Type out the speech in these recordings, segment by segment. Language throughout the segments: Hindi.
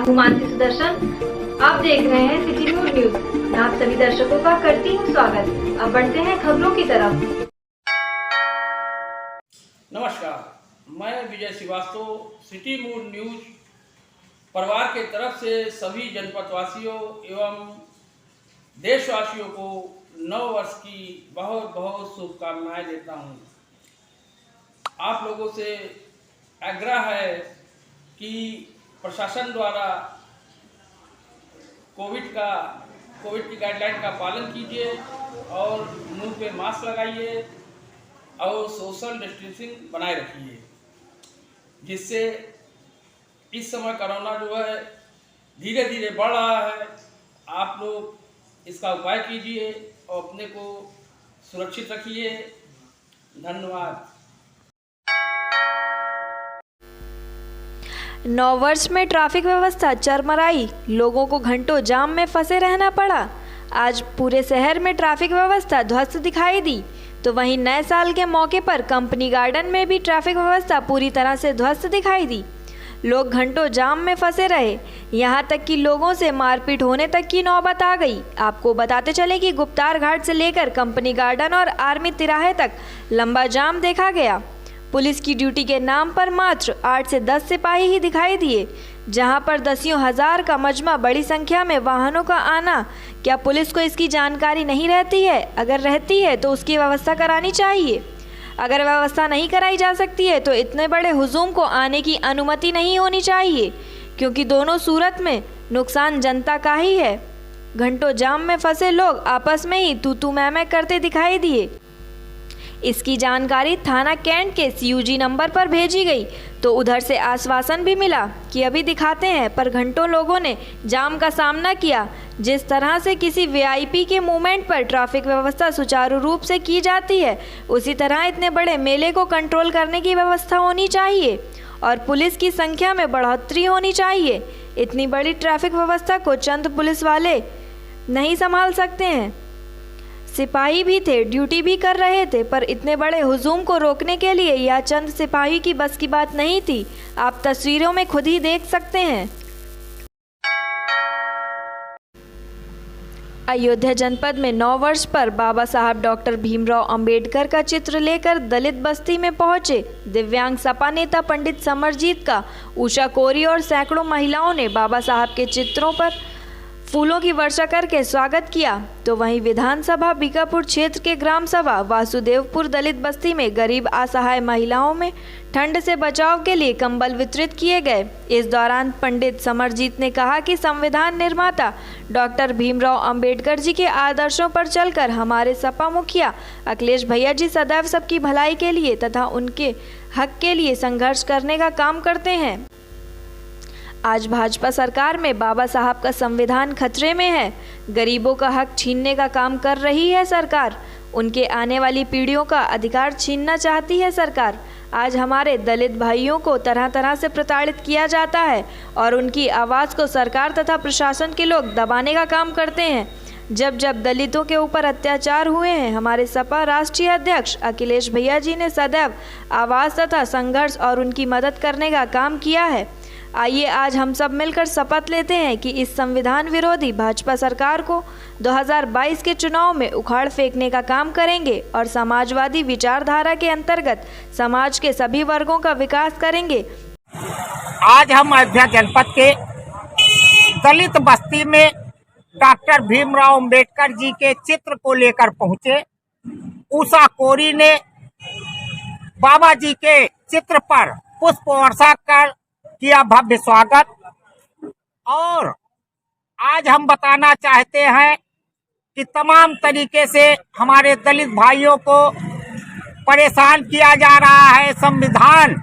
हूँ मानसी सुदर्शन। आप देख रहे हैं सिटी मूड न्यूज। मैं आप सभी दर्शकों का करती हूँ स्वागत। अब बढ़ते हैं खबरों की तरफ। नमस्कार, मैं विजय श्रीवास्तव। सिटी मूड न्यूज परिवार के तरफ से सभी जनपदवासियों एवं देशवासियों को नव वर्ष की बहुत बहुत शुभकामनाएं देता हूं। आप लोगों से आग्रह है कि प्रशासन द्वारा कोविड की गाइडलाइन का पालन कीजिए और मुंह पे मास्क लगाइए और सोशल डिस्टेंसिंग बनाए रखिए, जिससे इस समय कोरोना जो है धीरे धीरे बढ़ रहा है। आप लोग इसका उपाय कीजिए और अपने को सुरक्षित रखिए। धन्यवाद। नव वर्ष में ट्रैफिक व्यवस्था चरमराई, लोगों को घंटों जाम में फंसे रहना पड़ा। आज पूरे शहर में ट्रैफिक व्यवस्था ध्वस्त दिखाई दी, तो वहीं नए साल के मौके पर कंपनी गार्डन में भी ट्रैफिक व्यवस्था पूरी तरह से ध्वस्त दिखाई दी। लोग घंटों जाम में फंसे रहे, यहां तक कि लोगों से मारपीट होने तक की नौबत आ गई। आपको बताते चले कि गुप्तार घाट से लेकर कंपनी गार्डन और आर्मी तिराहे तक लंबा जाम देखा गया। पुलिस की ड्यूटी के नाम पर मात्र 8 से 10 सिपाही ही दिखाई दिए, जहां पर दसियों हजार का मजमा बड़ी संख्या में वाहनों का आना। क्या पुलिस को इसकी जानकारी नहीं रहती है? अगर रहती है तो उसकी व्यवस्था करानी चाहिए। अगर व्यवस्था नहीं कराई जा सकती है तो इतने बड़े हुजूम को आने की अनुमति नहीं होनी चाहिए, क्योंकि दोनों सूरत में नुकसान जनता का ही है। घंटों जाम में फंसे लोग आपस में ही तू मैं करते दिखाई दिए। इसकी जानकारी थाना कैंट के CUG नंबर पर भेजी गई, तो उधर से आश्वासन भी मिला कि अभी दिखाते हैं, पर घंटों लोगों ने जाम का सामना किया। जिस तरह से किसी VIP के मूवमेंट पर ट्रैफिक व्यवस्था सुचारू रूप से की जाती है, उसी तरह इतने बड़े मेले को कंट्रोल करने की व्यवस्था होनी चाहिए और पुलिस की संख्या में बढ़ोतरी होनी चाहिए। इतनी बड़ी ट्रैफिक व्यवस्था को चंद पुलिस वाले नहीं संभाल सकते हैं। सिपाही भी थे, ड्यूटी भी कर रहे थे, पर इतने बड़े हुजूम को रोकने के लिए यह चंद सिपाही की बस की बात नहीं थी। आप तस्वीरों में खुद ही देख सकते हैं। अयोध्या जनपद में 9 वर्ष पर बाबा साहब डॉक्टर भीमराव अंबेडकर का चित्र लेकर दलित बस्ती में पहुंचे दिव्यांग सपा नेता पंडित समरजीत का उषा कोरी और सैकड़ों महिलाओं ने बाबा साहब के चित्रों पर फूलों की वर्षा करके स्वागत किया। तो वहीं विधानसभा बीकापुर क्षेत्र के ग्राम सभा वासुदेवपुर दलित बस्ती में गरीब असहाय महिलाओं में ठंड से बचाव के लिए कंबल वितरित किए गए। इस दौरान पंडित समरजीत ने कहा कि संविधान निर्माता डॉक्टर भीमराव अंबेडकर जी के आदर्शों पर चलकर हमारे सपा मुखिया अखिलेश भैया जी सदैव सबकी भलाई के लिए तथा उनके हक के लिए संघर्ष करने का काम करते हैं। आज भाजपा सरकार में बाबा साहब का संविधान खतरे में है। गरीबों का हक छीनने का काम कर रही है सरकार। उनके आने वाली पीढ़ियों का अधिकार छीनना चाहती है सरकार। आज हमारे दलित भाइयों को तरह तरह से प्रताड़ित किया जाता है और उनकी आवाज़ को सरकार तथा प्रशासन के लोग दबाने का काम करते हैं। जब जब दलितों के ऊपर अत्याचार हुए हैं, हमारे सपा राष्ट्रीय अध्यक्ष अखिलेश भैया जी ने सदैव आवाज़ तथा संघर्ष और उनकी मदद करने का काम किया है। आइए आज हम सब मिलकर शपथ लेते हैं कि इस संविधान विरोधी भाजपा सरकार को 2022 के चुनाव में उखाड़ फेंकने का काम करेंगे और समाजवादी विचारधारा के अंतर्गत समाज के सभी वर्गों का विकास करेंगे। आज हम अयोध्या जनपद के दलित बस्ती में डॉक्टर भीमराव अंबेडकर जी के चित्र को लेकर पहुंचे। उषा कोरी ने बाबा जी के चित्र पर पुष्प वर्षा कर किया भव्य स्वागत। और आज हम बताना चाहते हैं कि तमाम तरीके से हमारे दलित भाइयों को परेशान किया जा रहा है। संविधान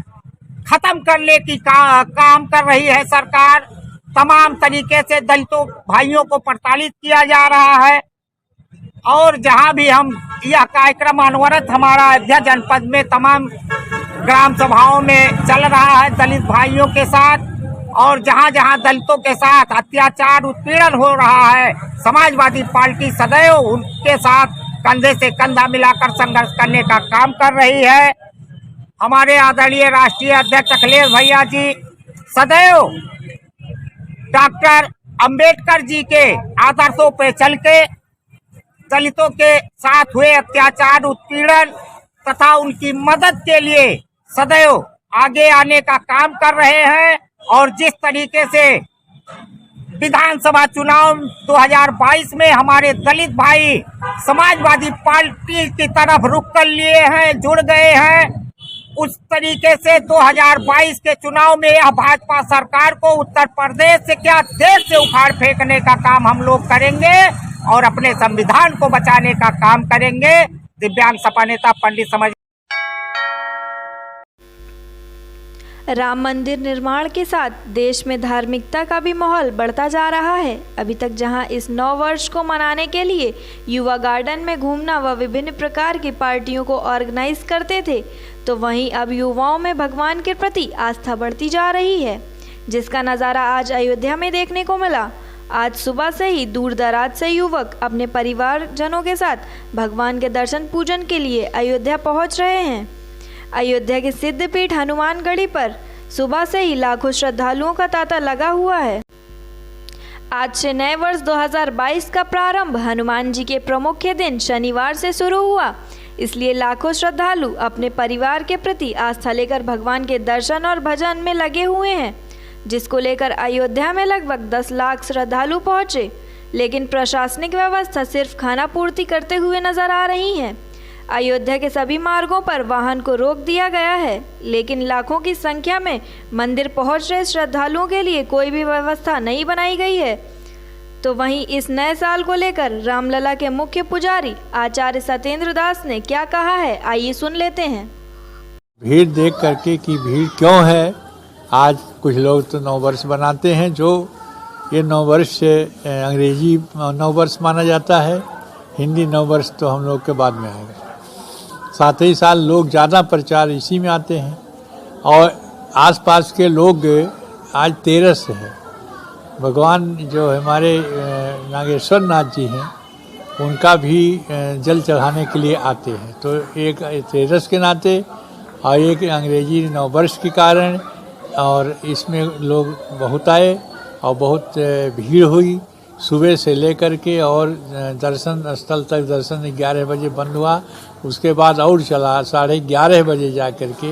खत्म करने की काम कर रही है सरकार। तमाम तरीके से दलितों भाइयों को प्रताड़ित किया जा रहा है। और जहां भी हम यह कार्यक्रम अनवरत हमारा अयोध्या जनपद में तमाम ग्राम सभाओं में चल रहा है दलित भाइयों के साथ, और जहां जहां दलितों के साथ अत्याचार उत्पीड़न हो रहा है, समाजवादी पार्टी सदैव उनके साथ कंधे से कंधा मिलाकर संघर्ष करने का काम कर रही है। हमारे आदरणीय राष्ट्रीय अध्यक्ष अखिलेश भैया जी सदैव डॉक्टर अंबेडकर जी के आदर्शों पे चल के दलितों के साथ हुए अत्याचार, उत्पीड़न तथा उनकी मदद के लिए सदैव आगे आने का काम कर रहे हैं। और जिस तरीके से विधानसभा चुनाव 2022 में हमारे दलित भाई समाजवादी पार्टी की तरफ रुख कर लिए हैं, जुड़ गए हैं, उस तरीके से 2022 के चुनाव में यह भाजपा सरकार को उत्तर प्रदेश से क्या देश से उखाड़ फेंकने का काम हम लोग करेंगे और अपने संविधान को बचाने का काम करेंगे। दिव्यांग सपा नेता पंडित समझ। राम मंदिर निर्माण के साथ देश में धार्मिकता का भी माहौल बढ़ता जा रहा है। अभी तक जहां इस नव वर्ष को मनाने के लिए युवा गार्डन में घूमना व विभिन्न प्रकार की पार्टियों को ऑर्गेनाइज करते थे, तो वहीं अब युवाओं में भगवान के प्रति आस्था बढ़ती जा रही है, जिसका नज़ारा आज अयोध्या में देखने को मिला। आज सुबह से ही दूर दराज से युवक अपने परिवारजनों के साथ भगवान के दर्शन पूजन के लिए अयोध्या पहुंच रहे हैं। अयोध्या के सिद्धपीठ हनुमानगढ़ी पर सुबह से ही लाखों श्रद्धालुओं का तांता लगा हुआ है। आज से नए वर्ष 2022 का प्रारंभ हनुमान जी के प्रमुख दिन शनिवार से शुरू हुआ, इसलिए लाखों श्रद्धालु अपने परिवार के प्रति आस्था लेकर भगवान के दर्शन और भजन में लगे हुए हैं, जिसको लेकर अयोध्या में लगभग 10 लाख श्रद्धालु पहुंचे। लेकिन प्रशासनिक व्यवस्था सिर्फ खाना पूर्ति करते हुए नजर आ रही है। अयोध्या के सभी मार्गों पर वाहन को रोक दिया गया है, लेकिन लाखों की संख्या में मंदिर पहुंच रहे श्रद्धालुओं के लिए कोई भी व्यवस्था नहीं बनाई गई है। तो वहीं इस नए साल को लेकर रामलला के मुख्य पुजारी आचार्य सत्येंद्र दास ने क्या कहा है, आइए सुन लेते हैं। भीड़ देख करके कि भीड़ क्यों है। आज कुछ लोग तो नववर्ष बनाते हैं, जो ये नववर्ष अंग्रेजी नववर्ष माना जाता है, हिंदी नववर्ष तो हम लोग के बाद में आएगा। साथ ही साल लोग ज़्यादा प्रचार इसी में आते हैं और आसपास के लोग आज तेरस है। भगवान जो हमारे नागेश्वर नाथ जी हैं, उनका भी जल चढ़ाने के लिए आते हैं। तो एक तेरस के नाते और एक अंग्रेजी नववर्ष के कारण, और इसमें लोग बहुत आए और बहुत भीड़ हुई सुबह से लेकर के, और दर्शन स्थल तक दर्शन 11 बजे बंद हुआ। उसके बाद और चला 11:30 बजे जा कर के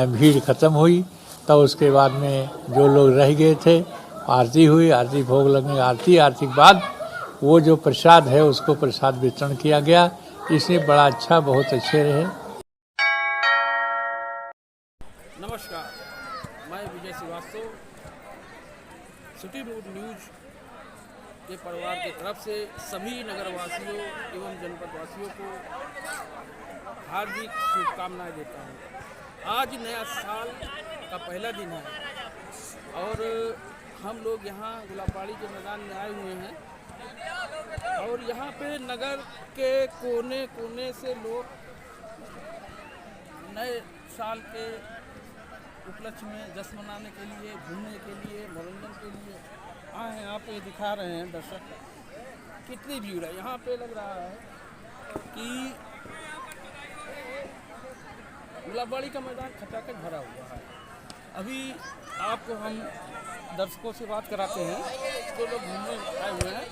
भीड़ ख़त्म हुई। तब उसके बाद में जो लोग रह गए थे, आरती हुई, आरती भोग लगने आरती के बाद वो जो प्रसाद है उसको प्रसाद वितरण किया गया। इसलिए बड़ा अच्छा, बहुत अच्छे रहे। नमस्कार, मैं विजय श्रीवास्तव सिटी रोड न्यूज के परिवार की तरफ से सभी नगरवासियों एवं जनपदवासियों को हार्दिक शुभकामनाएं देता हूं। आज नया साल का पहला दिन है और हम लोग यहाँ गुलाबबाड़ी के मैदान में आए हुए हैं और यहाँ पे नगर के कोने कोने से लोग नए साल के उपलक्ष्य में जश्न मनाने के लिए, घूमने के लिए, मनोरंजन के लिए आए हैं। आप ये दिखा रहे हैं दर्शक कितनी भीड़ है। यहाँ पे लग रहा है कि गुलाबबाड़ी का मैदान खचाखच भरा हुआ है। अभी आपको हम दर्शकों से बात कराते हैं जो लोग घूमने आए हुए हैं।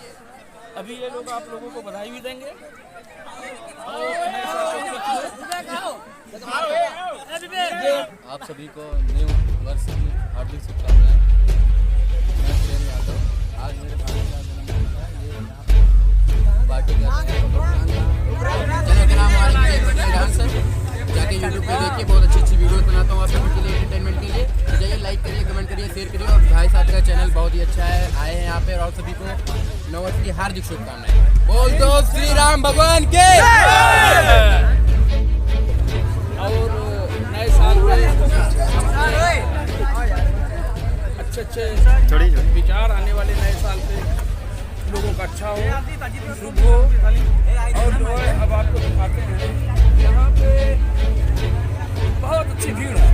अभी ये लोग आप लोगों को बधाई भी देंगे और आप सभी को न्यू वर्ष की हार्दिक शुभकामनाएं। मैं प्रेम यादव, आज मेरे भाई का जन्मदिन है। ये यहाँ पे पार्टी कर रहे हैं। चैनल का नाम हमारे डांस है, जाके यूट्यूब पे देखिए, बहुत अच्छी अच्छी वीडियोस बनाता हूँ आप सभी के लिए, एंटरटेनमेंट के लिए। तो जाइए, लाइक करिए, कमेंट करिए, शेयर करिए। और भाई साहब का चैनल बहुत ही अच्छा है, आए हैं यहाँ पे। और सभी को नववर्ष की हार्दिक शुभकामनाएं। बोल दो श्री राम भगवान के। और नए साल में अच्छे विचार आने वाले नए साल पे लोगों का अच्छा हो, शुभ हो। और जो है अब आपको दिखाते हैं, यहाँ पे बहुत अच्छी भीड़ है।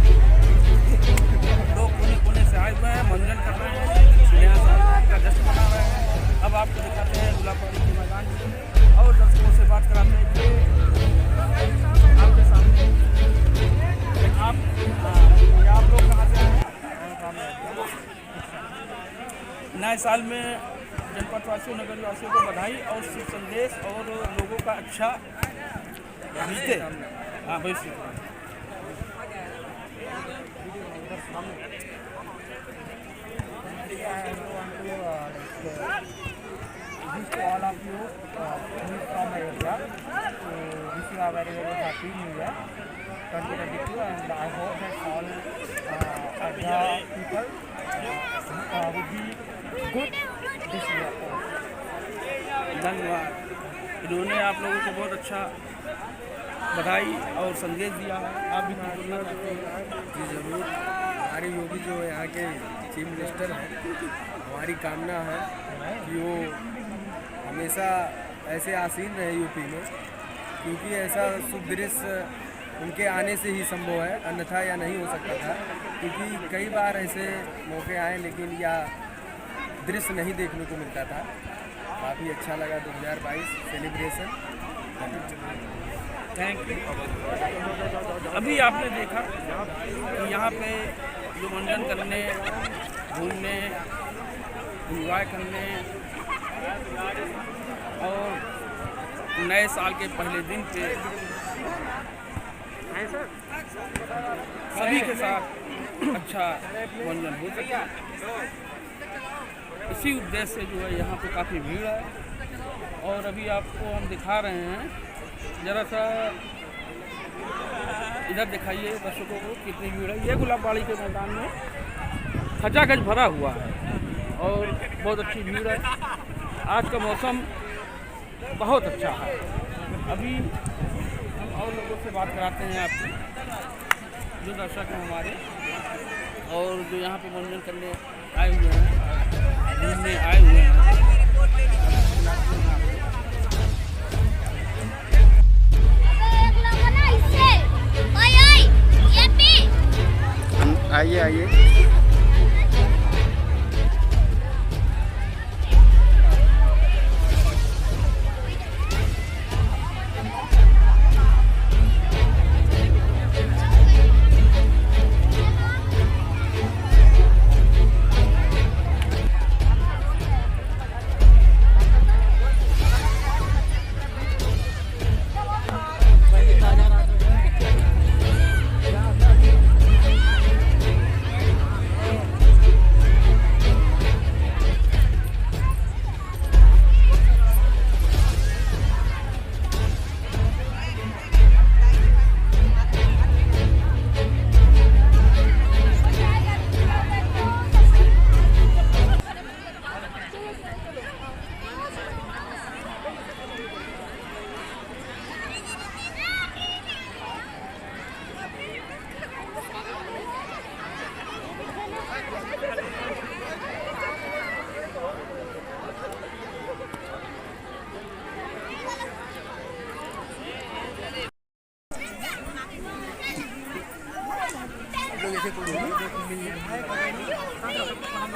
लोग कोने कोने से आए हुए हैं, मनोरंजन कर रहे हैं, नया साल का जश्न मना रहे हैं। अब आपको दिखाते हैं गुलाबबाड़ी के मैदान में और दर्शकों से बात कराते हैं कि आपके सामने आप लोग कहाँ से आए हैं? नए साल में जनपद वासियों नगर वासियों को बधाई और शुभ संदेश और लोगों का अच्छा भविष्य। हाँ भविष्य। To all of you who is from Ayodhya, wish you a very very happy New Year 2022, and I hope that all Ayodhya people will be good this year. धन्यवाद। इन्होंने आप लोगों को बहुत अच्छा बधाई और संदेश दिया है। आप भी कुछ बोलना चाहते हैं? जी ज़रूर। हमारे योगी जो यहाँ के चीफ मिनिस्टर हैं, हमारी कामना है कि वो हमेशा ऐसे आसीन रहे यूपी में, क्योंकि ऐसा शुभ दृश्य उनके आने से ही संभव है, अन्यथा या नहीं हो सकता था। क्योंकि कई बार ऐसे मौके आए लेकिन यह दृश्य नहीं देखने को मिलता था। काफ़ी अच्छा लगा 2022 सेलिब्रेशन। Thank you. अभी आपने देखा कि यहाँ पे जो मनोरंजन करने, घूमने, एंजॉय करने और नए साल के पहले दिन पे सभी के साथ अच्छा मनोरंजन हो सके, इसी उद्देश्य से जो है यहाँ पे काफ़ी भीड़ है। और अभी आपको हम दिखा रहे हैं, ज़रा सा इधर दिखाइए दर्शकों को कितनी भीड़ है। ये गुलाबबाड़ी के मैदान में खचाखच भरा हुआ है और बहुत अच्छी भीड़ है। आज का मौसम बहुत अच्छा है। अभी हम और लोगों से बात कराते हैं आपकी, जो दर्शक हैं हमारे और जो यहाँ पे मनोरंजन करने आए हुए हैं, घूमने आए हुए हैं। आइए आइए।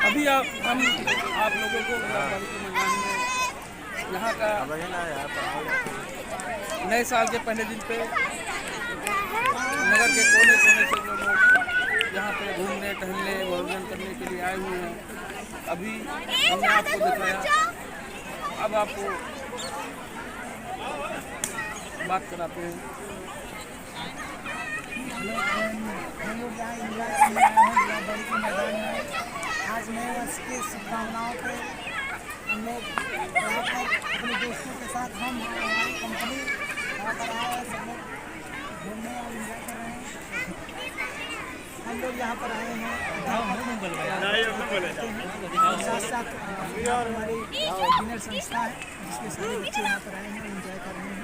अभी हम आप लोगों को गुलाबबाड़ी के मैदान में यहाँ का नए साल के पहले दिन पे नगर के कोने कोने से जो लोग यहाँ पे घूमने टहलने मनोरंजन करने के लिए आए हुए हैं। अभी हमने आपको दिखाया, अब आपको बात कराते हैं। हम लोग यहाँ एंजॉय करने आए हैं गुलाबबाड़ी के मैदान में। आज नए वर्ष की शुभकामनाओं पे हम लोग यहाँ पर अपने दोस्तों के साथ हम हमारी कंपनी यहाँ पर आए हैं, सब लोग घूमने और एंजॉय कर रहे हैं। हम लोग यहाँ पर आए हैं साथ साथ हमारी डिनर संस्था है जिसके सारे बच्चे यहाँ पर आए हैं, एंजॉय कर रहे हैं।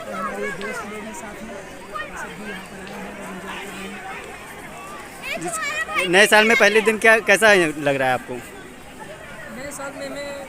तो हमारे दोस्त लोग हैं साथ में, सब भी यहाँ पर आए हैं और एंजॉय कर रहे हैं। नए साल में पहले दिन क्या कैसा लग रहा है आपको? नए साल में हमें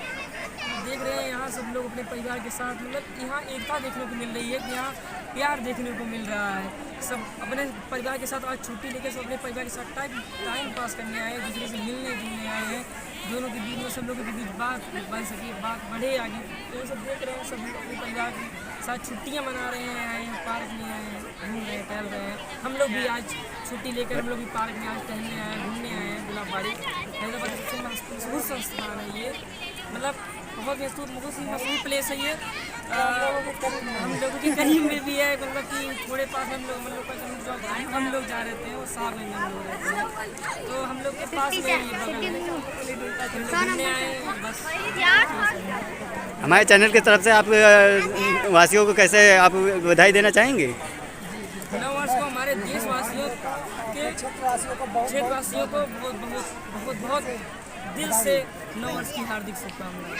देख रहे हैं यहाँ सब लोग अपने परिवार के साथ, मतलब यहाँ एकता देखने को मिल रही है, यहाँ प्यार देखने को मिल रहा है। सब अपने परिवार के साथ आज छुट्टी लेकर सब अपने परिवार के साथ टाइम पास करने आए हैं, दूसरे से मिलने जुलने आए हैं। दोनों के बीच में सब लोगों के बीच बात बन सके, बात बढ़े आगे। तो ये सब देख रहे हैं, सब लोग अपने परिवार के साथ छुट्टियाँ मना रहे हैं, आए हैं पार्क में, आए हैं घूम रहे हैं टहल रहे हैं। हम लोग भी आज छुट्टी लेकर हम लोग भी पार्क में आज टहलने आए हैं, घूमने आए हैं। अन्नपूर्णा पहाड़ी हैदराबाद का सबसे मशहूर संस्थान है ये, मतलब बहुत मशहूर प्लेस है ये। हम लोगों के करीब में भी है, मतलब कि थोड़े पास हम लोग जा रहे थे, वो साथ में हम लोग रहते हैं, तो हम लोग के पास में ही बगल में घूमने आए बस। हमारे चैनल की तरफ से आप वासियों को कैसे आप बधाई देना चाहेंगे? नववर्ष को हमारे देशवासियों के क्षेत्रवासियों को बहुत दिल से नववर्ष की हार्दिक शुभकामनाएं।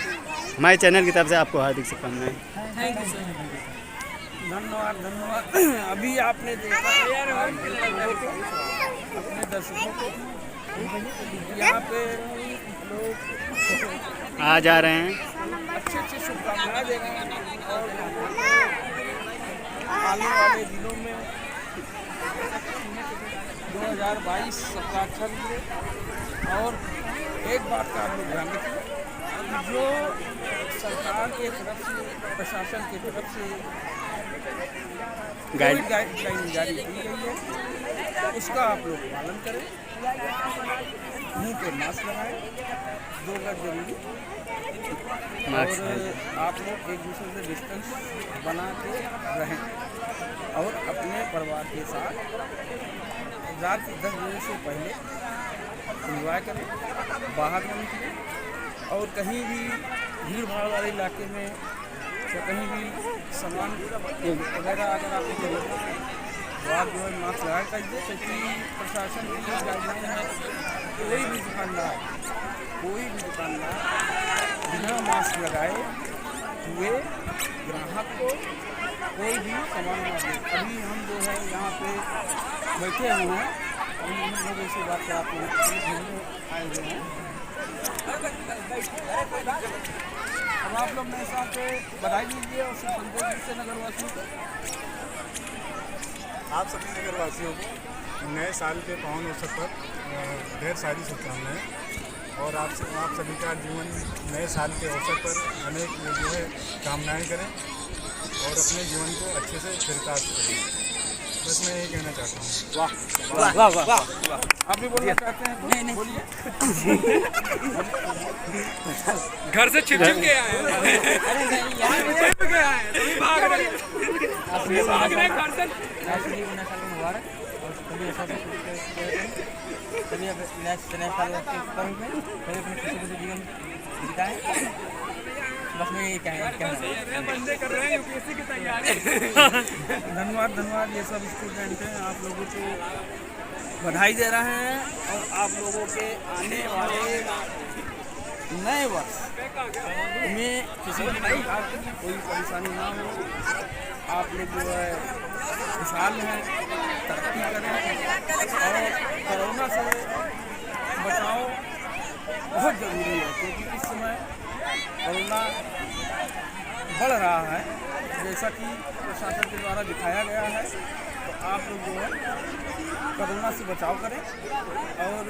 हमारे चैनल की तरफ से आपको हार्दिक शुभकामनाएं। Thank you sir. धन्यवाद। अभी आपने देखा अपने दर्शकों को यहाँ पे लोग आ जा रहे हैं, अच्छी शुभकामनाएं दे रहे हैं और आने वाले दिनों में 2022 सबका अच्छा गुजरे। और एक बात का आप लोग ध्यान रखिए, जो सरकार की तरफ से, प्रशासन की तरफ से गाइडलाइन जारी की गई है, उसका आप लोग पालन करें। मुंह पे मास्क लगाएं, 2 गज जरूरी, और आप लोग एक दूसरे से डिस्टेंस बना के रहें और अपने परिवार के साथ रात 10 बजे से पहले एंजॉय करें, बाहर न निकलें और कहीं भी भीड़ भाड़ वाले इलाके में या कहीं भी सामान वगैरह अगर आपको जरूरत है तो आप जो है मास्क लगा कर दीजिए, क्योंकि प्रशासन की गाइडलाइन है कोई भी दुकानदार बिना मास्क लगाए हुए ग्राहक को कोई भी सामान ना दे। अभी हम जो है यहाँ पे बैठे हुए हैं, हम लोगों से बात कराते हैं, आए हुए हैं। अब आप लोग मेरे साथ बधाई दीजिए और शुभ संदेश से नगरवासियों को। आप सभी नगरवासियों को नए साल के पावन अवसर पर ढेर सारी शुभकामनाएं और आप सभी का जीवन नए साल के अवसर पर अनेक जो है कामनाएं करें और अपने जीवन को अच्छे से चरितार्थ करें। बस मैं यही कहना चाहता हूँ। वाह वाह वाह वाह वाह। आप भी बोलना चाहते हैं? नहीं बोलिए। घर से छिप के आए हैं। अरे नहीं यार, छिप के आए हैं, तुम भाग रहे घर से। मुबारक और कभी ऐसा कभी नेक्स्ट नए साल के ऊपर में कभी अपने खुशी खुशी जीवन बिताएं। बस मैं यही कहना बंदे कर रहे हैं यूपीएससी की तैयारी। धन्यवाद। ये सब स्टूडेंट हैं, आप लोगों को बधाई दे रहे हैं और आप लोगों के आने वाले नए वर्ष में किसी भी प्रकार की कोई परेशानी ना हो। आप लोग जो है खुशहाल हैं, तरक्की करें और कोरोना से बचाव बहुत ज़रूरी है, क्योंकि इस समय कोरोना बढ़ रहा है जैसा कि प्रशासन के द्वारा दिखाया गया है। तो आप लोग जो है कोरोना से बचाव करें और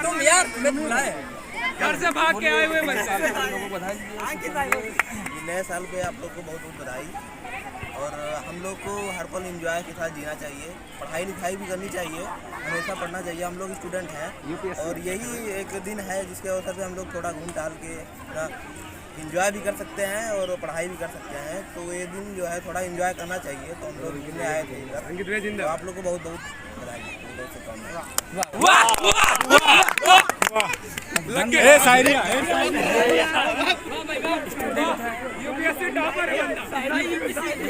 तुम यार घर से भाग के आए हुए बच्चे लोगों को बधाई दीजिए। नए साल पे आप लोग को बहुत बहुत बधाई। और हम लोग को हर पल एंजॉय के साथ जीना चाहिए, पढ़ाई लिखाई भी करनी चाहिए, हमेशा पढ़ना चाहिए। हम लोग स्टूडेंट हैं और यही एक दिन है जिसके अवसर पे हम लोग थोड़ा घूम टहल के एंजॉय भी कर सकते हैं और पढ़ाई भी कर सकते हैं। तो ये दिन जो है थोड़ा एंजॉय करना चाहिए, तो हम लोग घूमने आए थे इधर। तो आप लोग को बहुत बहुत बधाई, बहुत शुभकामनाएं। ये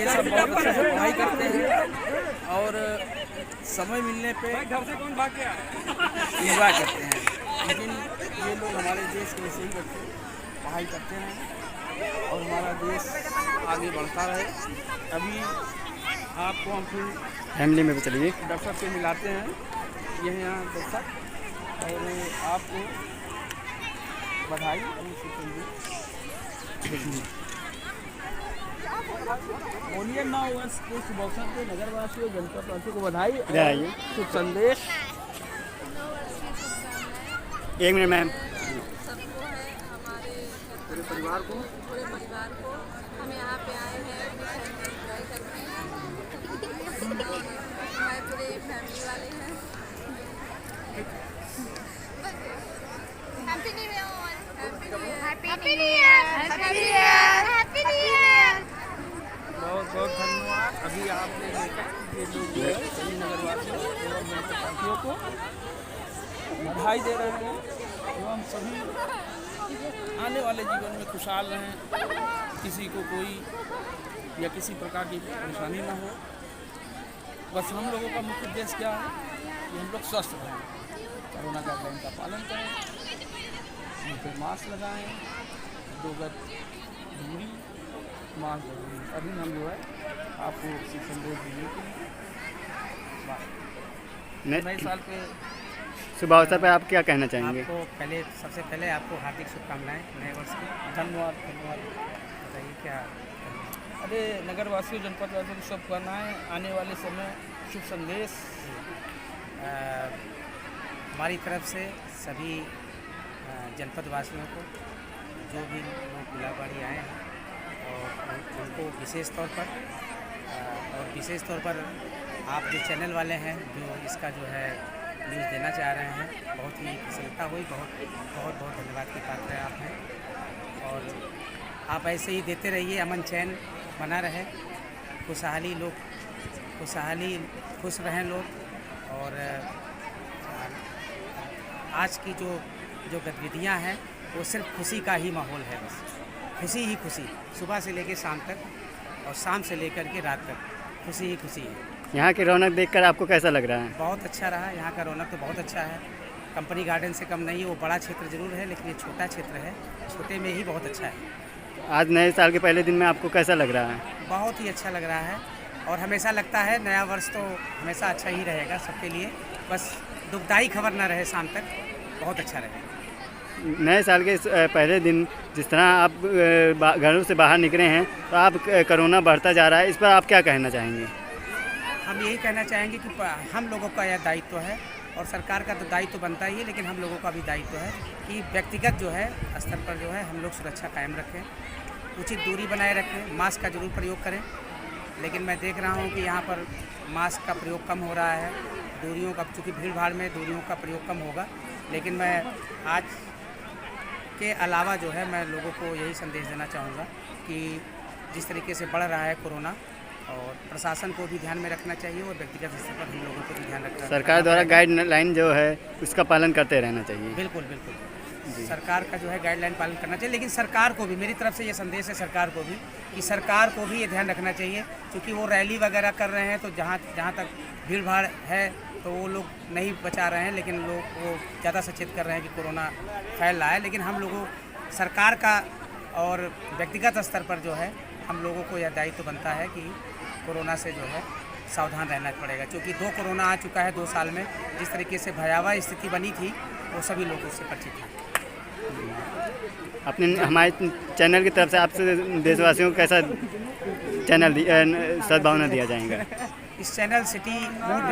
सब बहुत अच्छे से पढ़ाई करते हैं और समय मिलने पे घर से कौन भाग गया एंजॉय करते हैं। लेकिन ये लोग हमारे देश के ऐसे ही बच्चे पढ़ाई करते हैं और हमारा देश आगे बढ़ता रहे। अभी आपको हम फिर फैमिली में भी चलिए डॉक्टर से मिलाते हैं, यह यहाँ डॉक्टर, और आपको बधाई और बोलिए 9 वर्ष के शुभ अवसर पे नगरवासियों जनपद वासियों को बधाई और शुभ संदेश। 1 मिनट मैम। सबको है, हमारे पूरे परिवार को हम यहाँ पे आए हैं, एंजॉय करते हैं। फैमिली वाले हैं। Happy new year all. Happy new year. Happy new year. Happy new year. बहुत बहुत धन्यवाद। अभी आपने देखा ये लोग जो है सभी नगरवासियों एवं जनप्रतिनिधियों को बधाई दे रहे हैं एवं सभी आने वाले जीवन में खुशहाल रहें, किसी को कोई या किसी प्रकार की परेशानी ना हो। बस हम लोगों का मुख्य उद्देश्य क्या है कि हम लोग स्वस्थ रहें, कोरोना गाइडलाइन का पालन करें, मुँह पे मास्क लगाएं, 2 गज दूरी, मास्क जरूरी। अभी हम जो है आपको संदेश देने के लिए नए साल के शुभ अवसर पर आप क्या कहना चाहेंगे? आपको सबसे पहले आपको हार्दिक शुभकामनाएं नए वर्ष की। धन्यवाद। बताइए क्या? अरे नगरवासियों जनपद वासियों को शुभकामनाएं, आने वाले समय शुभ संदेश। हमारी तरफ से सभी जनपद वासियों को जो भी लोग गुलाबाड़ी आए हैं और उनको विशेष तौर पर आप जो चैनल वाले हैं जो इसका जो है न्यूज़ देना चाह रहे हैं, बहुत ही प्रसन्नता हुई। बहुत धन्यवाद के पात्र हैं आप हैं और आप ऐसे ही देते रहिए, अमन चैन बना रहे, खुश रहें लोग। और आज की जो गतिविधियां हैं वो सिर्फ खुशी का ही माहौल है, बस खुशी ही खुशी, सुबह से लेकर शाम तक और शाम से लेकर के रात तक खुशी ही खुशी है। यहाँ की रौनक देखकर आपको कैसा लग रहा है? बहुत अच्छा रहा। यहाँ का रौनक तो बहुत अच्छा है, कंपनी गार्डन से कम नहीं है। वो बड़ा क्षेत्र जरूर है लेकिन ये छोटा क्षेत्र है, छोटे में ही बहुत अच्छा है। आज नए साल के पहले दिन में आपको कैसा लग रहा है? बहुत ही अच्छा लग रहा है और हमेशा लगता है नया वर्ष तो हमेशा अच्छा ही रहेगा सबके लिए, बस दुखदाई खबर ना रहे शाम तक, बहुत अच्छा रहेगा। नए साल के पहले दिन जिस तरह आप घरों से बाहर निकले हैं तो आप कोरोना बढ़ता जा रहा है, इस पर आप क्या कहना चाहेंगे? हम यही कहना चाहेंगे कि हम लोगों का यह दायित्व है और सरकार का तो दायित्व बनता ही है, लेकिन हम लोगों का भी दायित्व है कि व्यक्तिगत जो है स्तर पर जो है हम लोग सुरक्षा कायम रखें, उचित दूरी बनाए रखें, मास्क का जरूर प्रयोग करें। लेकिन मैं देख रहा हूँ कि यहाँ पर मास्क का प्रयोग कम हो रहा है, दूरियों का, चूँकि भीड़ भाड़ में दूरियों का प्रयोग कम होगा। लेकिन मैं आज के अलावा जो है मैं लोगों को यही संदेश देना चाहूँगा कि जिस तरीके से बढ़ रहा है कोरोना, और प्रशासन को भी ध्यान में रखना चाहिए और व्यक्तिगत स्तर पर हम लोगों को भी ध्यान रखना। सरकार द्वारा गाइडलाइन जो है उसका पालन करते रहना चाहिए। बिल्कुल सरकार का जो है गाइडलाइन पालन करना चाहिए, लेकिन सरकार को भी, मेरी तरफ से ये संदेश है सरकार को भी कि सरकार को भी ये ध्यान रखना चाहिए, क्योंकि वो रैली वगैरह कर रहे हैं तो जहाँ तक भीड़ भाड़ है तो वो लोग नहीं बचा रहे हैं, लेकिन लोग वो ज़्यादा सचेत कर रहे हैं कि कोरोना फैल रहा है। लेकिन हम लोगों, सरकार का और व्यक्तिगत स्तर पर जो है हम लोगों को यह दायित्व बनता है कि कोरोना से जो है सावधान रहना पड़ेगा, क्योंकि 2 कोरोना आ चुका है 2 साल में। जिस तरीके से भयावह स्थिति बनी थी वो सभी लोग उससे परिचित हैं। अपने हमारे चैनल की तरफ से आपसे देशवासियों को कैसा चैनल सद्भावना दिया जाएगा? इस चैनल सिटी मूड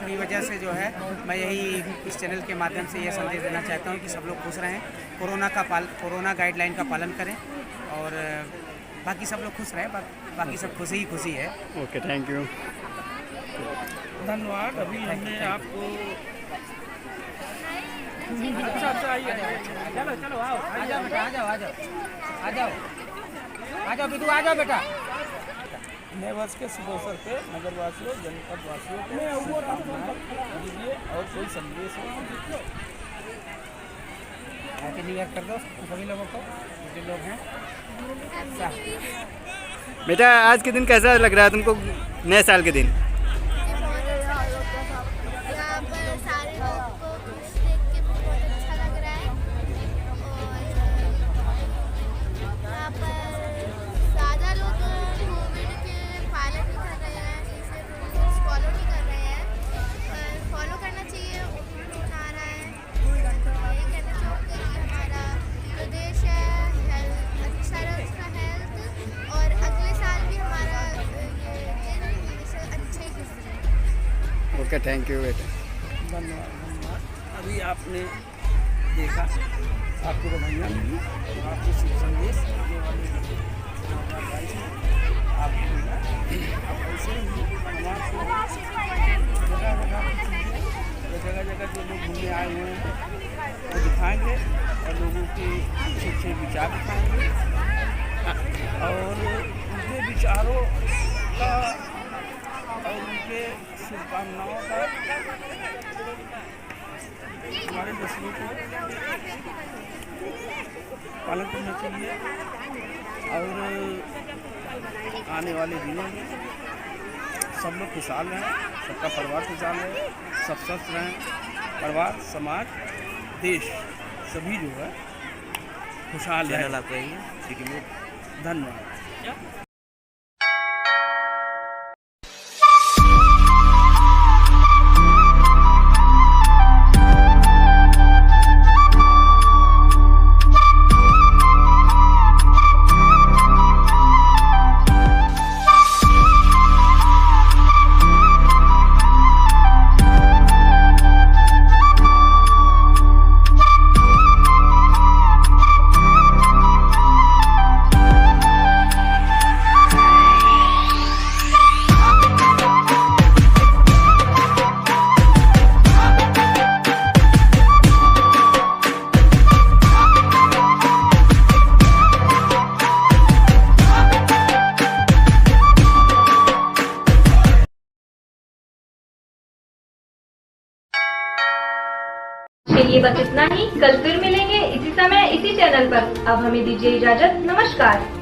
की वजह से जो है मैं यही इस चैनल के माध्यम से यह संदेश देना चाहता हूँ कि सब लोग खुश रहें, कोरोना गाइडलाइन का पालन करें और बाकी सब लोग खुश रहें, बाकी सब खुशी ही खुशी है। ओके, थैंक यू, धन्यवाद। अभी हमने आपको अच्छा आइए, चलो आओ, आ जाओ बेटा, आ जाओ बेटा। नए वर्ष के शुभ अवसर पे नगरवासियों, जनपद वासियों को शुभकामनाएं दीजिए और कोई संदेश हो। हैप्पी न्यू ईयर कर दो सभी लोगों को जो लोग हैं। बेटा, आज के दिन कैसा लग रहा है तुमको, नए साल के दिन? यहाँ पर सारे लोगों को खुश देख के बहुत अच्छा लग रहा है और यहाँ पर ज़्यादा लोग कोविड के पालन नहीं कर रहे हैं, जैसे रूल्स फॉलो नहीं कर रहे हैं। फॉलो करना चाहिए, ओमिक्रॉन आ रहा है तो यही कहना चाहूँगी कि हमारा जो देश है अच्छा रहे, उसका हेल्थ, और अगले साल भी हमारा ये दिन हमेशा अच्छे ही गुजरे। ओके, थैंक यू बेटा। धन्यवाद। अभी आपने देखा आपको बधाइयाँ मिली और आपको शुभ संदेश आने वाले आप ऐसे ही समाज को जगह जगह उनके अच्छे अच्छे विचार दिखाएंगे और उनके विचारों का और उनके शुभकामनाओं का हमारे देशों को पालन करना चाहिए और आने वाले दिनों में सब लोग खुशहाल रहें, सबका परिवार खुशहाल रहे, सब स्वस्थ रहें, परिवार, समाज, देश सभी जो है खुशहाल रहे। धन्यवाद। चलिए बस इतना ही, कल फिर मिलेंगे इसी समय इसी चैनल पर। अब हमें दीजिए इजाजत, नमस्कार।